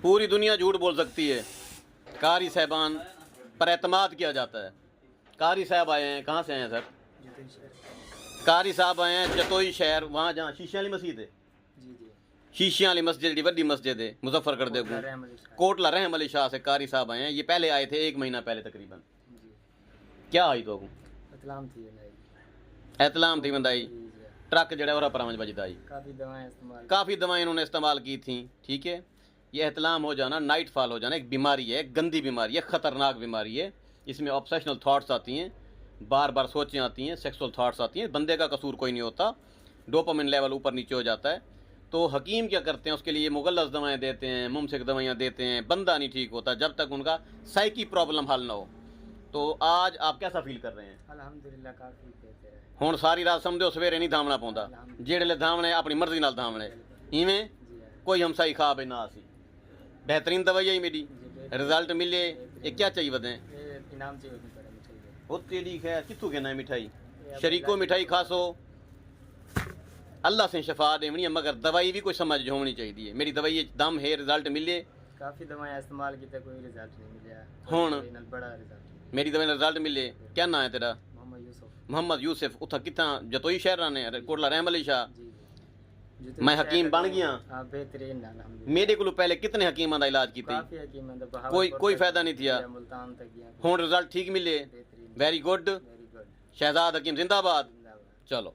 पूरी दुनिया झूठ बोल सकती है, कारी साहबान पर एतमाद किया जाता है। कारी साहब आए हैं, कहाँ से आए हैं सर? कारी साहब आए हैं जतोई शहर, वहाँ जहाँ शीशियां वाली मस्जिद है, शीशियां वाली मस्जिद, बड़ी मस्जिद है मुजफ्फरगढ़ दे कोटला रहम अली शाह से कारी साहब आए हैं। ये पहले आए थे 1 महीना पहले तकरीबन। क्या आई तो एतलाम थी बंदाई ट्रक जड़ा और परामज बजदा आई, काफ़ी दवाएं इन्होंने इस्तेमाल की थी। ठीक है, ये एहतलाम हो जाना, नाइट फॉल हो जाना एक बीमारी है, गंदी बीमारी है, ख़तरनाक बीमारी है। इसमें ऑब्सेशनल थाट्स आती हैं, बार बार सोचें आती हैं, सेक्सुअल थाट्स आती हैं। बंदे का कसूर कोई नहीं होता, डोपामिन लेवल ऊपर नीचे हो जाता है। तो हकीम क्या करते हैं उसके लिए मुगल्लस दवाएं देते हैं, मुमसिक दवाइयाँ देते हैं, बंदा नहीं ठीक होता जब तक उनका साइकी प्रॉब्लम हल ना हो। तो आज आप कैसा फील कर रहे हैं? अल्हम्दुलिल्लाह काफी बेहतर है। हुण सारी रात समझो सवेरे नहीं धामना पौंदा, जेड़े धामने अपनी मर्जी नाल धामने, इवें कोई हमसाई खा बे ना सी। बेहतरीन दवाई आई मेरी, रिजल्ट मिले, ये क्या चाहिए बदें? इनाम चाहिए मिठाई। वो तेरी खैर कित्थों कहना है मिठाई, शरीको मिठाई खासो, अल्लाह से शफा देवनी है, मगर दवाई भी कोई समझ होनी चाहिए। मेरी दवाई दम है, रिजल्ट मिले। काफ़ी दवाएं इस्तेमाल की, कोई रिजल्ट नहीं मिला। हुण बड़ा रिजल्ट मेरी दवाई रिजल्ट मिले। क्या नाम है तेरा? मोहम्मद यूसुफ। उतना कितना जतोई शहर रहने, कोटला रहम अली शाह। मैं हकीम बन गया। बेहतरीन। मेरे को पहले कितने हकीमां दा इलाज किया, कोई फायदा नहीं थिया। हुण रिजल्ट ठीक मिले। Very good. शहजाद हकीम जिंदाबाद। चलो।